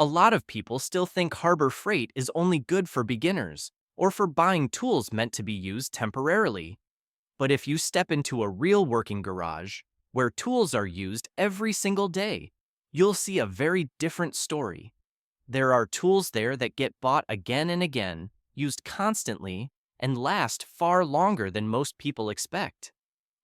A lot of people still think Harbor Freight is only good for beginners or for buying tools meant to be used temporarily. But if you step into a real working garage, where tools are used every single day, you'll see a very different story. There are tools there that get bought again and again, used constantly, and last far longer than most people expect.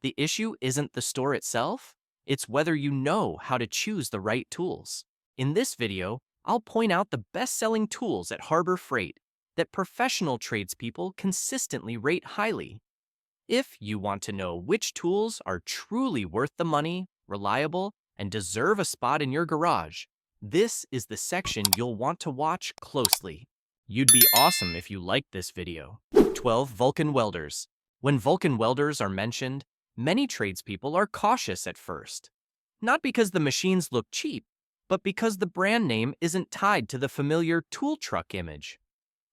The issue isn't the store itself, it's whether you know how to choose the right tools. In this video, I'll point out the best-selling tools at Harbor Freight that professional tradespeople consistently rate highly. If you want to know which tools are truly worth the money, reliable, and deserve a spot in your garage, this is the section you'll want to watch closely. You'd be awesome if you liked this video. 12 Vulcan Welders. When Vulcan welders are mentioned, many tradespeople are cautious at first. Not because the machines look cheap, but because the brand name isn't tied to the familiar tool truck image.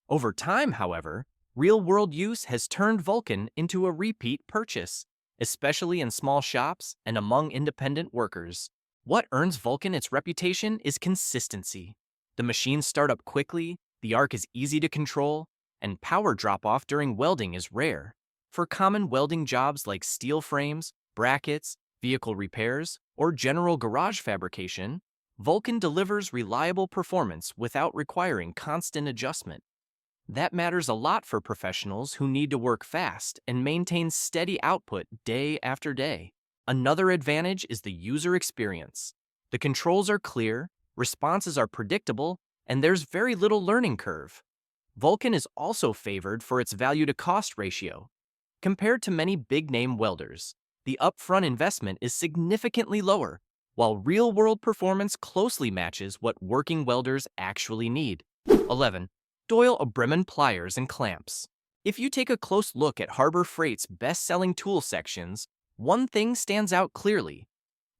Over time, however, real-world use has turned Vulcan into a repeat purchase, especially in small shops and among independent workers. What earns Vulcan its reputation is consistency. The machines start up quickly, the arc is easy to control, and power drop-off during welding is rare. For common welding jobs like steel frames, brackets, vehicle repairs, or general garage fabrication, Vulcan delivers reliable performance without requiring constant adjustment. That matters a lot for professionals who need to work fast and maintain steady output day after day. Another advantage is the user experience. The controls are clear, responses are predictable, and there's very little learning curve. Vulcan is also favored for its value-to-cost ratio. Compared to many big-name welders, the upfront investment is significantly lower, while real-world performance closely matches what working welders actually need. 11. Doyle Bremen Pliers and Clamps. If you take a close look at Harbor Freight's best-selling tool sections, one thing stands out clearly.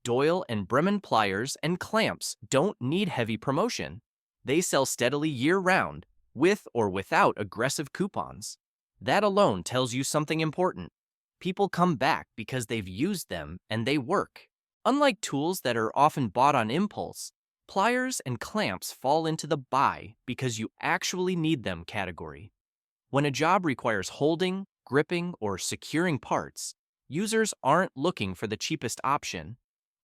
Doyle and Bremen pliers and clamps don't need heavy promotion. They sell steadily year-round, with or without aggressive coupons. That alone tells you something important. People come back because they've used them and they work. Unlike tools that are often bought on impulse, pliers and clamps fall into the buy because you actually need them category. When a job requires holding, gripping, or securing parts, users aren't looking for the cheapest option.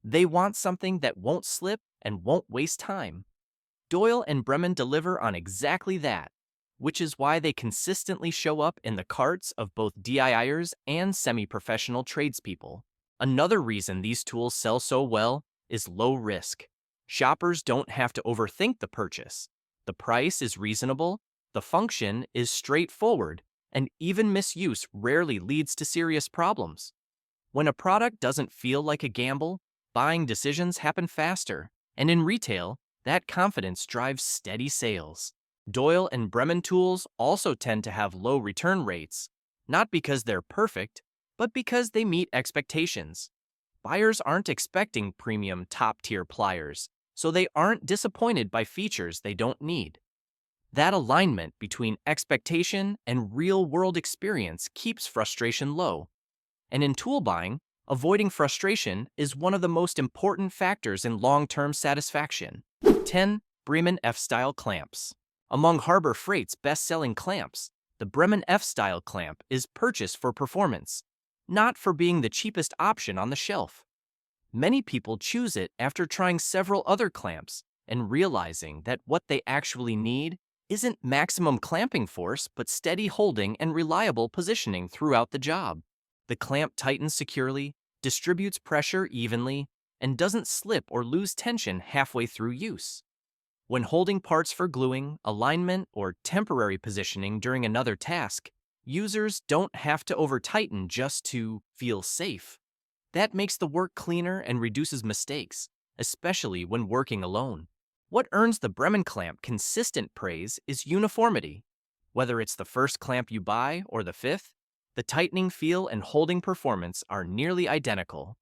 They want something that won't slip and won't waste time. Doyle and Bremen deliver on exactly that, which is why they consistently show up in the carts of both DIYers and semi-professional tradespeople. Another reason these tools sell so well is low risk. Shoppers don't have to overthink the purchase. The price is reasonable, the function is straightforward, and even misuse rarely leads to serious problems. When a product doesn't feel like a gamble, buying decisions happen faster, and in retail, that confidence drives steady sales. Doyle and Bremen tools also tend to have low return rates, not because they're perfect, but because they meet expectations. Buyers aren't expecting premium top-tier pliers, so they aren't disappointed by features they don't need. That alignment between expectation and real-world experience keeps frustration low. And in tool buying, avoiding frustration is one of the most important factors in long-term satisfaction. 10. Bremen F-Style Clamps. Among Harbor Freight's best-selling clamps, the Bremen F-Style clamp is purchased for performance, not for being the cheapest option on the shelf. Many people choose it after trying several other clamps and realizing that what they actually need isn't maximum clamping force but steady holding and reliable positioning throughout the job. The clamp tightens securely, distributes pressure evenly, and doesn't slip or lose tension halfway through use. When holding parts for gluing, alignment, or temporary positioning during another task, users don't have to over-tighten just to feel safe. That makes the work cleaner and reduces mistakes, especially when working alone. What earns the Bremen clamp consistent praise is uniformity. Whether it's the first clamp you buy or the fifth, the tightening feel and holding performance are nearly identical.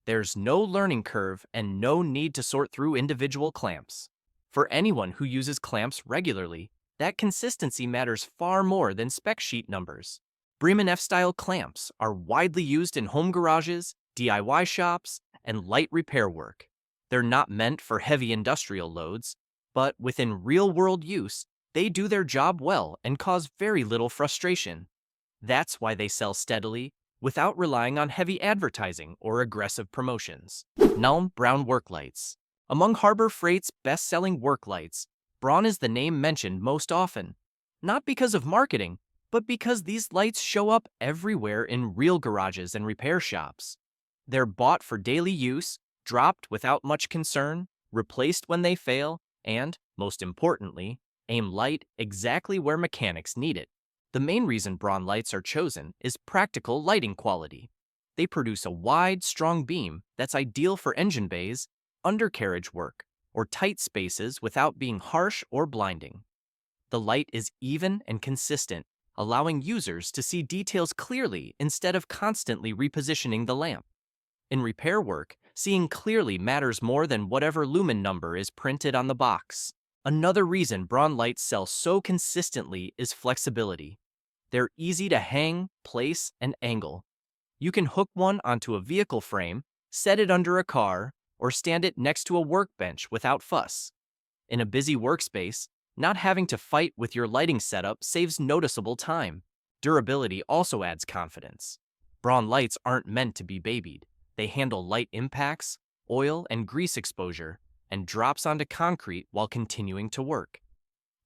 There's no learning curve and no need to sort through individual clamps. For anyone who uses clamps regularly, that consistency matters far more than spec sheet numbers. Bremen F-Style clamps are widely used in home garages, DIY shops, and light repair work. They're not meant for heavy industrial loads, But within real-world use, they do their job well and cause very little frustration. That's why they sell steadily, without relying on heavy advertising or aggressive promotions. Nuln Brown Work Lights. Among Harbor Freight's best-selling work lights, Braun is the name mentioned most often. Not because of marketing, but because these lights show up everywhere in real garages and repair shops. They're bought for daily use, dropped without much concern, replaced when they fail, and, most importantly, aim light exactly where mechanics need it. The main reason Braun lights are chosen is practical lighting quality. They produce a wide, strong beam that's ideal for engine bays, undercarriage work, or tight spaces without being harsh or blinding. The light is even and consistent, allowing users to see details clearly instead of constantly repositioning the lamp. In repair work, seeing clearly matters more than whatever lumen number is printed on the box. Another reason Braun lights sell so consistently is flexibility. They're easy to hang, place, and angle. You can hook one onto a vehicle frame, set it under a car, or stand it next to a workbench without fuss. In a busy workspace, not having to fight with your lighting setup saves noticeable time. Durability also adds confidence. Braun lights aren't meant to be babied. They handle light impacts, oil and grease exposure, and drops onto concrete while continuing to work.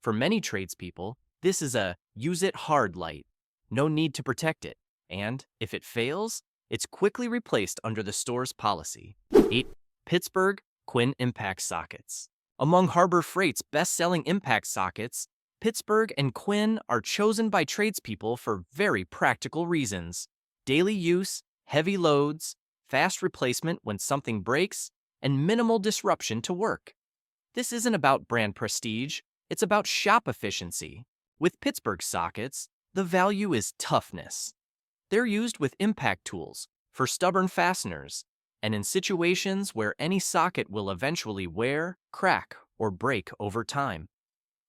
For many tradespeople, this is a use-it-hard light. No need to protect it, and if it fails, it's quickly replaced under the store's policy. 8. Pittsburgh Quinn Impact Sockets. Among Harbor Freight's best-selling impact sockets, Pittsburgh and Quinn are chosen by tradespeople for very practical reasons. Daily use, heavy loads, fast replacement when something breaks, and minimal disruption to work. This isn't about brand prestige, it's about shop efficiency. With Pittsburgh sockets, the value is toughness. They're used with impact tools, for stubborn fasteners, and in situations where any socket will eventually wear, crack, or break over time.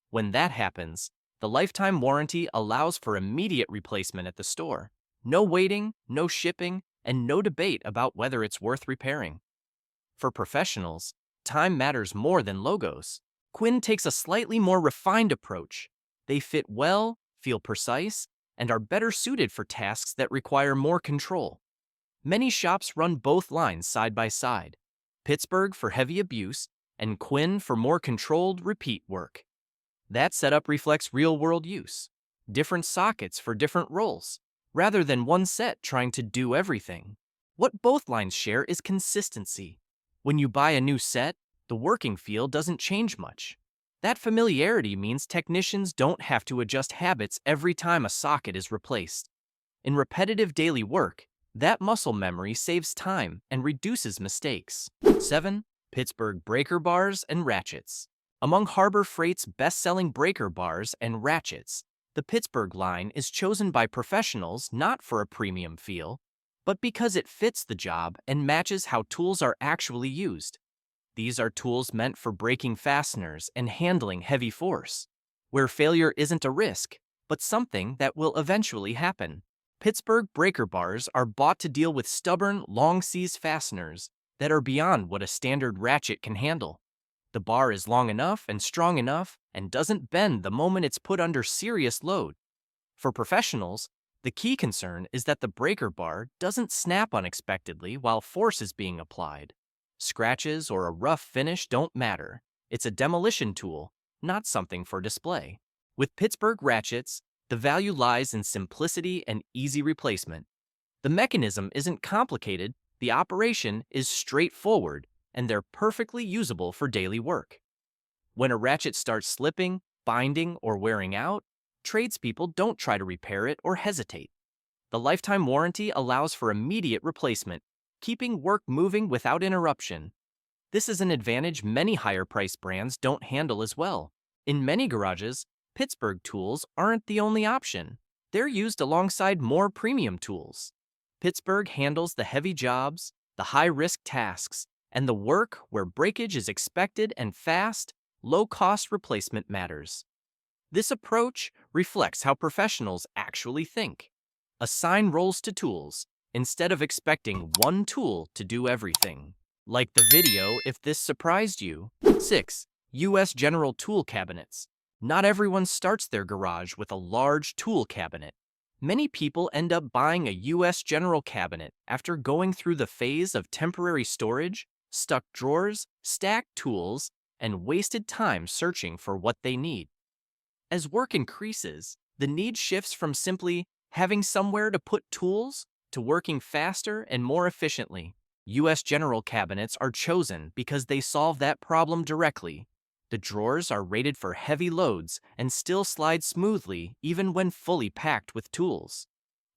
When that happens, the lifetime warranty allows for immediate replacement at the store. No waiting, no shipping, and no debate about whether it's worth repairing. For professionals, time matters more than logos. Quinn takes a slightly more refined approach. They fit well, feel precise, and are better suited for tasks that require more control. Many shops run both lines side by side, Pittsburgh for heavy abuse and Quinn for more controlled repeat work. That setup reflects real-world use, different sockets for different roles, rather than one set trying to do everything. What both lines share is consistency. When you buy a new set, the working feel doesn't change much. That familiarity means technicians don't have to adjust habits every time a socket is replaced. In repetitive daily work, that muscle memory saves time and reduces mistakes. 7. Pittsburgh Breaker Bars and Ratchets. Among Harbor Freight's best-selling breaker bars and ratchets, the Pittsburgh line is chosen by professionals not for a premium feel, but because it fits the job and matches how tools are actually used. These are tools meant for breaking fasteners and handling heavy force, where failure isn't a risk, but something that will eventually happen. Pittsburgh breaker bars are bought to deal with stubborn, long-seized fasteners that are beyond what a standard ratchet can handle. The bar is long enough and strong enough and doesn't bend the moment it's put under serious load. For professionals, the key concern is that the breaker bar doesn't snap unexpectedly while force is being applied. Scratches or a rough finish don't matter. It's a demolition tool, not something for display. With Pittsburgh ratchets, the value lies in simplicity and easy replacement. The mechanism isn't complicated, the operation is straightforward, and they're perfectly usable for daily work. When a ratchet starts slipping, binding, or wearing out, tradespeople don't try to repair it or hesitate. The lifetime warranty allows for immediate replacement, keeping work moving without interruption. This is an advantage many higher-priced brands don't handle as well. In many garages, Pittsburgh tools aren't the only option. They're used alongside more premium tools. Pittsburgh handles the heavy jobs, the high-risk tasks, and the work where breakage is expected and fast, low-cost replacement matters. This approach reflects how professionals actually think. Assign roles to tools instead of expecting one tool to do everything. Like the video if this surprised you. 6. U.S. General Tool Cabinets. Not everyone starts their garage with a large tool cabinet. Many people end up buying a U.S. General cabinet after going through the phase of temporary storage, stuck drawers, stacked tools, and wasted time searching for what they need. As work increases, the need shifts from simply having somewhere to put tools to working faster and more efficiently. U.S. General cabinets are chosen because they solve that problem directly. The drawers are rated for heavy loads and still slide smoothly even when fully packed with tools.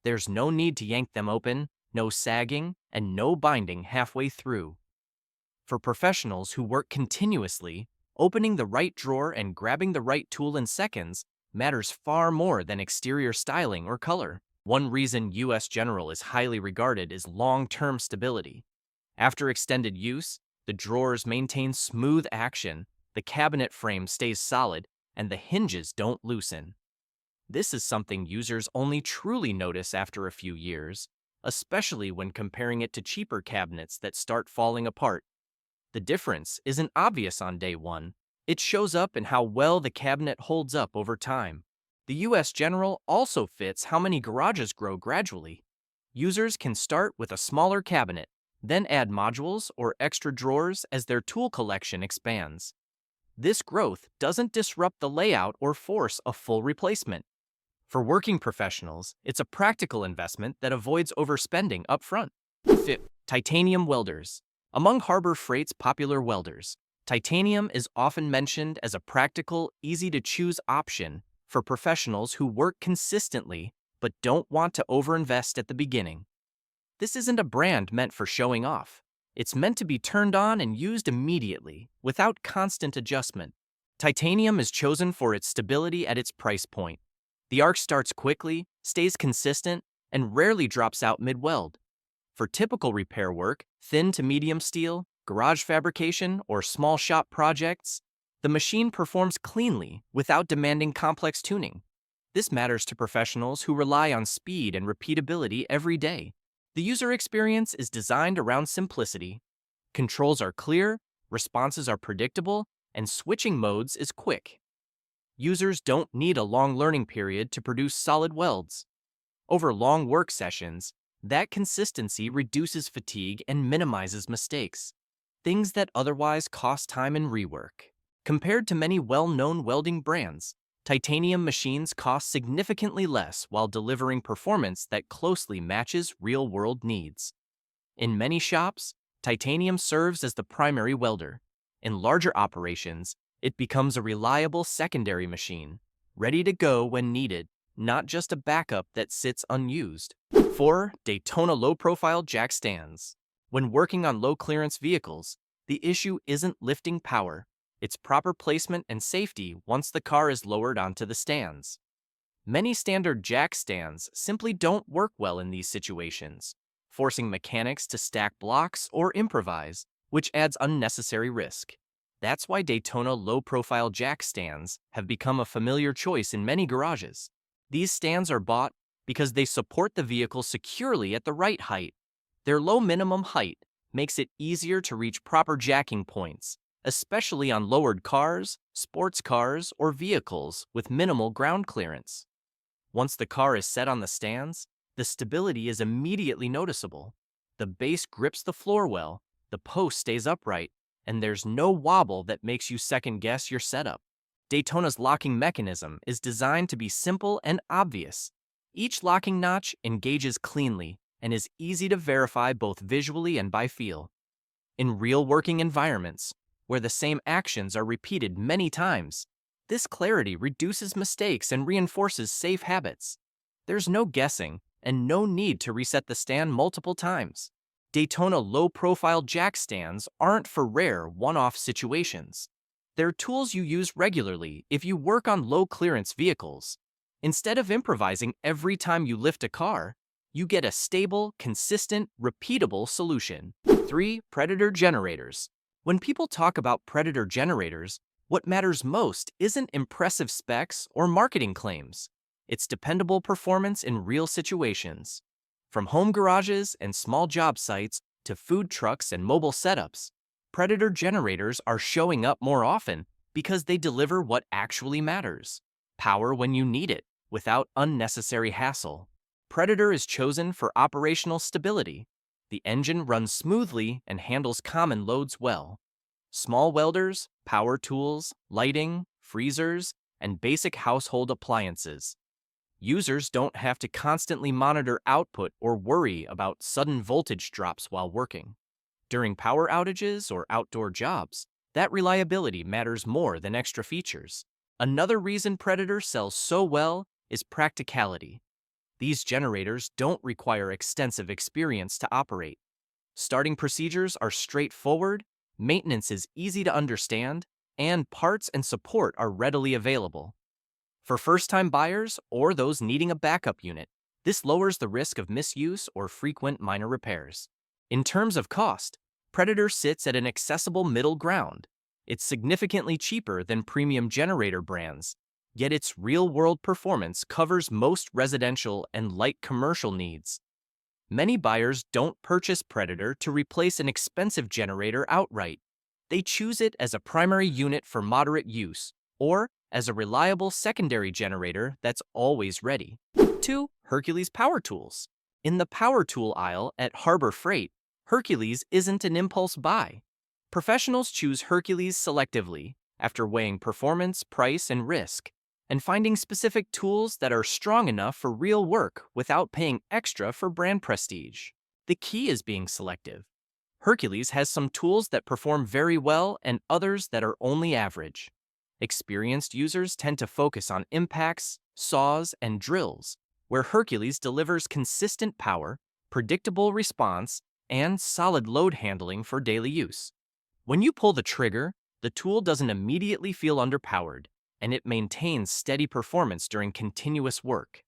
There's no need to yank them open, no sagging, and no binding halfway through. For professionals who work continuously, opening the right drawer and grabbing the right tool in seconds matters far more than exterior styling or color. One reason U.S. General is highly regarded is long-term stability. After extended use, the drawers maintain smooth action, the cabinet frame stays solid, and the hinges don't loosen. This is something users only truly notice after a few years, especially when comparing it to cheaper cabinets that start falling apart. The difference isn't obvious on day one. It shows up in how well the cabinet holds up over time. The U.S. General also fits how many garages grow gradually. Users can start with a smaller cabinet, then add modules or extra drawers as their tool collection expands. This growth doesn't disrupt the layout or force a full replacement. For working professionals, it's a practical investment that avoids overspending upfront. Fifth, titanium welders. Among Harbor Freight's popular welders, titanium is often mentioned as a practical, easy-to-choose option for professionals who work consistently but don't want to overinvest at the beginning. This isn't a brand meant for showing off. It's meant to be turned on and used immediately, without constant adjustment. Titanium is chosen for its stability at its price point. The arc starts quickly, stays consistent, and rarely drops out mid-weld. For typical repair work, thin to medium steel, garage fabrication, or small shop projects, the machine performs cleanly without demanding complex tuning. This matters to professionals who rely on speed and repeatability every day. The user experience is designed around simplicity. Controls are clear, responses are predictable, and switching modes is quick. Users don't need a long learning period to produce solid welds. Over long work sessions, that consistency reduces fatigue and minimizes mistakes, things that otherwise cost time and rework. Compared to many well-known welding brands, titanium machines cost significantly less while delivering performance that closely matches real-world needs. In many shops, titanium serves as the primary welder. In larger operations, it becomes a reliable secondary machine, ready to go when needed, not just a backup that sits unused. 4. Daytona low-profile jack stands. When working on low-clearance vehicles, the issue isn't lifting power. It's proper placement and safety once the car is lowered onto the stands. Many standard jack stands simply don't work well in these situations, forcing mechanics to stack blocks or improvise, which adds unnecessary risk. That's why Daytona low-profile jack stands have become a familiar choice in many garages. These stands are bought because they support the vehicle securely at the right height. Their low minimum height makes it easier to reach proper jacking points, especially on lowered cars, sports cars, or vehicles with minimal ground clearance. Once the car is set on the stands, the stability is immediately noticeable. The base grips the floor well, the post stays upright, and there's no wobble that makes you second-guess your setup. Daytona's locking mechanism is designed to be simple and obvious. Each locking notch engages cleanly and is easy to verify both visually and by feel. In real working environments, where the same actions are repeated many times, this clarity reduces mistakes and reinforces safe habits. There's no guessing and no need to reset the stand multiple times. Daytona low-profile jack stands aren't for rare, one-off situations. They're tools you use regularly if you work on low-clearance vehicles. Instead of improvising every time you lift a car, you get a stable, consistent, repeatable solution. 3. Predator generators. When people talk about Predator generators, what matters most isn't impressive specs or marketing claims. It's dependable performance in real situations. From home garages and small job sites to food trucks and mobile setups, Predator generators are showing up more often because they deliver what actually matters: power when you need it, without unnecessary hassle. Predator is chosen for operational stability. The engine runs smoothly and handles common loads well. Small welders, power tools, lighting, freezers, and basic household appliances. Users don't have to constantly monitor output or worry about sudden voltage drops while working. During power outages or outdoor jobs, that reliability matters more than extra features. Another reason Predator sells so well is practicality. These generators don't require extensive experience to operate. Starting procedures are straightforward, maintenance is easy to understand, and parts and support are readily available. For first-time buyers or those needing a backup unit, this lowers the risk of misuse or frequent minor repairs. In terms of cost, Predator sits at an accessible middle ground. It's significantly cheaper than premium generator brands, yet its real-world performance covers most residential and light commercial needs. Many buyers don't purchase Predator to replace an expensive generator outright. They choose it as a primary unit for moderate use, or as a reliable secondary generator that's always ready. 2. Hercules Power Tools. In the power tool aisle at Harbor Freight, Hercules isn't an impulse buy. Professionals choose Hercules selectively after weighing performance, price, and risk, and finding specific tools that are strong enough for real work without paying extra for brand prestige. The key is being selective. Hercules has some tools that perform very well and others that are only average. Experienced users tend to focus on impacts, saws, and drills, where Hercules delivers consistent power, predictable response, and solid load handling for daily use. When you pull the trigger, the tool doesn't immediately feel underpowered, and it maintains steady performance during continuous work.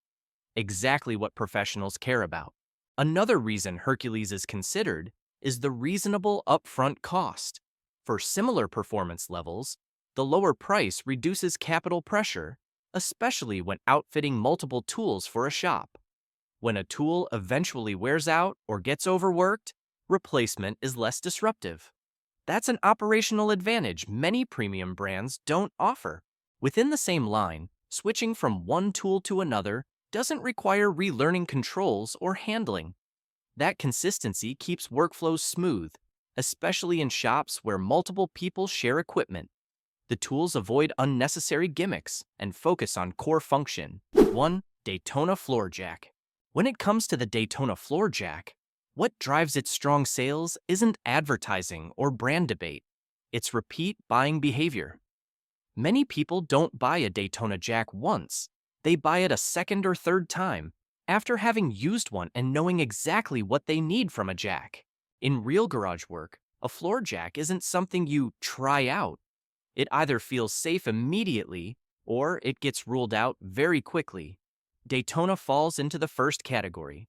Exactly what professionals care about. Another reason Hercules is considered is the reasonable upfront cost. For similar performance levels, the lower price reduces capital pressure, especially when outfitting multiple tools for a shop. When a tool eventually wears out or gets overworked, replacement is less disruptive. That's an operational advantage many premium brands don't offer. Within the same line, switching from one tool to another doesn't require relearning controls or handling. That consistency keeps workflows smooth, especially in shops where multiple people share equipment. The tools avoid unnecessary gimmicks and focus on core function. 1. Daytona Floor Jack. When it comes to the Daytona Floor Jack, what drives its strong sales isn't advertising or brand debate. It's repeat buying behavior. Many people don't buy a Daytona Jack once. They buy it a second or third time, after having used one and knowing exactly what they need from a jack. In real garage work, a floor jack isn't something you try out. It either feels safe immediately or it gets ruled out very quickly. Daytona falls into the first category.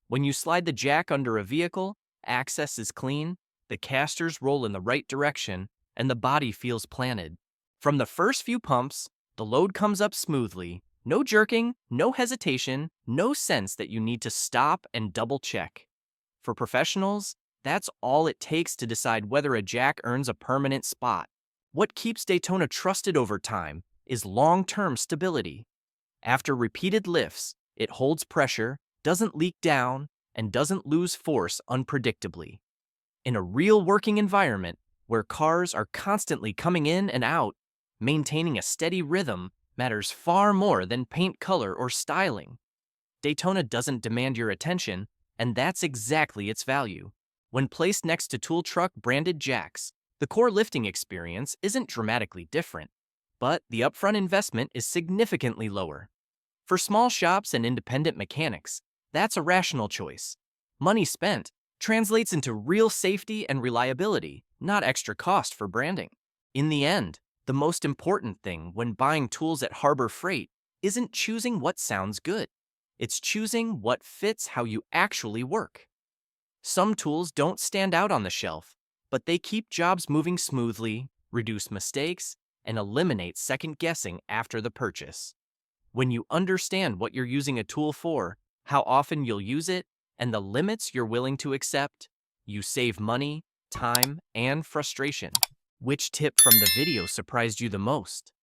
When you slide the jack under a vehicle, access is clean, the casters roll in the right direction, and the body feels planted. From the first few pumps, the load comes up smoothly. No jerking, no hesitation, no sense that you need to stop and double check. For professionals, that's all it takes to decide whether a jack earns a permanent spot. What keeps Daytona trusted over time is long-term stability. After repeated lifts, it holds pressure, doesn't leak down, and doesn't lose force unpredictably. In a real working environment where cars are constantly coming in and out, maintaining a steady rhythm matters far more than paint color or styling. Daytona doesn't demand your attention, and that's exactly its value. When placed next to tool truck branded jacks, the core lifting experience isn't dramatically different, but the upfront investment is significantly lower. For small shops and independent mechanics, that's a rational choice. Money spent translates into real safety and reliability, not extra cost for branding. In the end, the most important thing when buying tools at Harbor Freight isn't choosing what sounds good. It's choosing what fits how you actually work. Some tools don't stand out on the shelf, but they keep jobs moving smoothly, reduce mistakes, and eliminate second-guessing after the purchase. When you understand what you're using a tool for, how often you'll use it, and the limits you're willing to accept, you save money, time, and frustration. Which tip from the video surprised you the most?